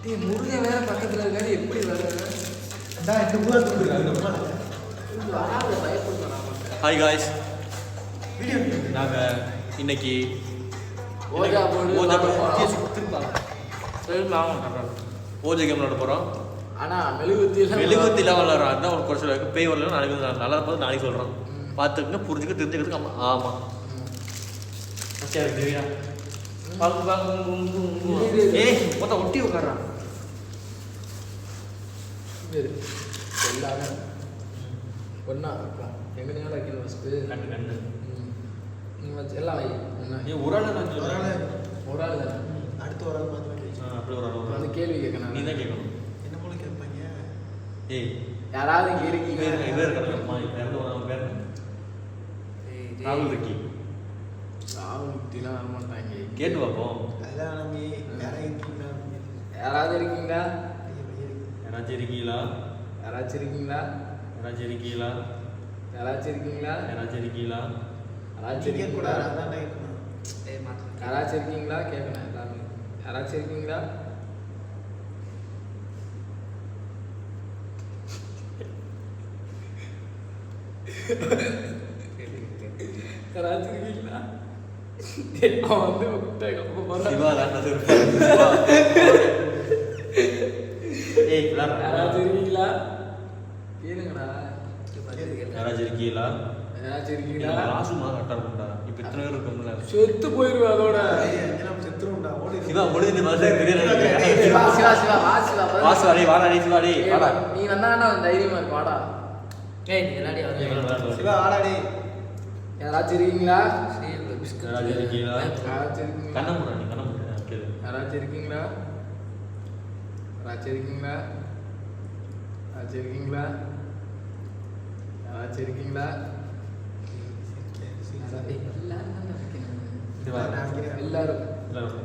முருகன் வேற பக்கத்தில் இருக்காரு, எப்படி வர? ஹாய் காய்ஸ், நாங்கள் இன்னைக்கு ஓஜா கேம் விளாட போகிறோம். ஆனால் மெழுகுவத்திலாம் விளாட்றோம். அதுதான் ஒரு குறைச்சல் இருக்குது. பேய் வரலாம் நாளைக்கு நல்லா இருப்பது நாளைக்கு சொல்கிறோம். பார்த்துக்குங்க, புரிஞ்சுக்க, தெரிஞ்சுக்கிறதுக்கு. ஆமாம் சரி. ஏய் மொத்தம் ஒட்டி உட்காடுறான். எல்லாரும் ஒன்றா எங்கே நேரம் வைக்கணும் ஃபஸ்ட்டு. கண்டு கண்டு எல்லாம் வை. ஒரு ஆள் தான், ஒரு ஆள் தானே. அடுத்த ஒரு ஆள் பார்த்து அப்படி ஒரு ஆள் அந்த கேள்வி கேட்கணும். நீ தான் கேட்கணும். என்ன போல கேட்பாங்க. ஏய் யாராவது இங்கே இருக்கீங்க? இவர் கிடக்குமா? இவர் பேர் ராகுல் இருக்கி. ராகுல்லாம் வரமாட்டாங்க. கேட்டு பார்ப்போம். அதெல்லாம் நம்பி யாராவது இருக்கீங்களா? யாராவது இருக்கீங்களா? யாராச்சும் இருக்கீங்களா? யாராச்சும் இருக்கீங்களா? யாராச்சும் இருக்கீங்களா? யாராச்சும் இருக்கீங்களா? யாராச்சும் இருக்கீங்களா? யாராச்சும் கூட இருக்கீங்களா? அதான் கேட்கணும். யாராச்சும் இருக்கீங்களா கேட்கணும் எல்லாமே. யாராச்சும் இருக்கீங்களா? யாராச்சும் இருக்கீங்களா? அவன் வந்து சிவா தான் ஏய் யாராச்சும் இருக்கீங்களா கேளுங்கடா. யாராச்சும் இருக்கீங்களா? யாராச்சும் இருக்கீங்களா? ராசுமா கரெக்டாக இருக்கும்டா. இப்போ இத்தனை பேர் இருக்கோம்ல, செத்து போயிருவேன் அதோட. செத்துருண்டா ஓடி சிவா முடிஞ்சு மாதிரி தெரியாது. சிவா சிவா சிவா வா சிவா வாசு வாடி வாடா நீ சிவாடி வாடா. நீ வந்தாங்கன்னா தைரியமா இருக்கு வாடா. ஏய் நீ எல்லாடி சிவா ஆடாடி. யாராச்சும் இருக்கீங்களா? யாராச்சும் இருக்கீங்களா? யாராச்சும் இருக்கீங்களா? கண்ணம் போடா, நீ கண்ணம் போட கேளு. யாராச்சும் இருக்கீங்களா? யாராச்சும் இருக்கீங்களா? யாராச்சும் இருக்கீங்களா? யாராச்சும் இருக்கீங்களா? சிவா எல்லாரும் எல்லாரும்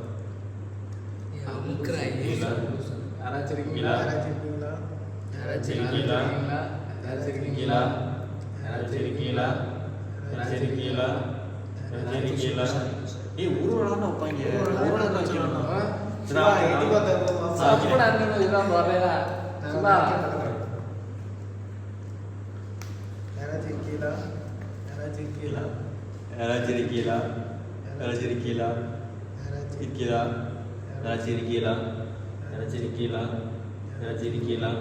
யாராச்சும் இருக்கீங்களா? யாராச்சும் இருக்கீங்களா? யாராச்சும் இருக்கீங்களா? யாராச்சும் இருக்கீங்களா? யாராச்சும் இருக்கீங்களா? யாராச்சும் இருக்கீங்களா? யாராச்சும் இருக்கீங்களா? ஏய் ஊர்வலம் தான் வைப்பாங்க. ஊர்வலம் தான் வைக்கணும். சிவா எடி பார்த்தா சாப்பிட அண்ணன் இதெல்லாம் வரலையா? சிவா யாராச்சும் இருக்கீங்களா? யாராச்சும் இருக்கீங்களா? யாராச்சும் இருக்கீங்களா? யாராச்சும் இருக்கீங்களா? யாராச்சும் இருக்கீங்களா? யாராச்சும் இருக்கீங்களா? யாராச்சும் இருக்கீங்களா? யாராச்சும் இருக்கீங்களா?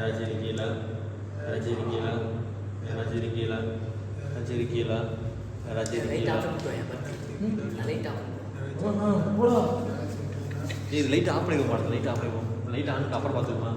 யாராச்சும் இருக்கீங்களா? யாராச்சும் இருக்கீங்களா? யாராச்சும் இருக்கீங்களா? யாராச்சும் இருக்கீங்களா? யாராச்சும் இருக்கீங்களா? இது லைட் ஆஃப் பண்ணிக்க மாட்டேன். லைட் ஆஃப் பண்ணிப்போம். லைட் ஆனுக்கு அப்புறம் பார்த்துக்குமா?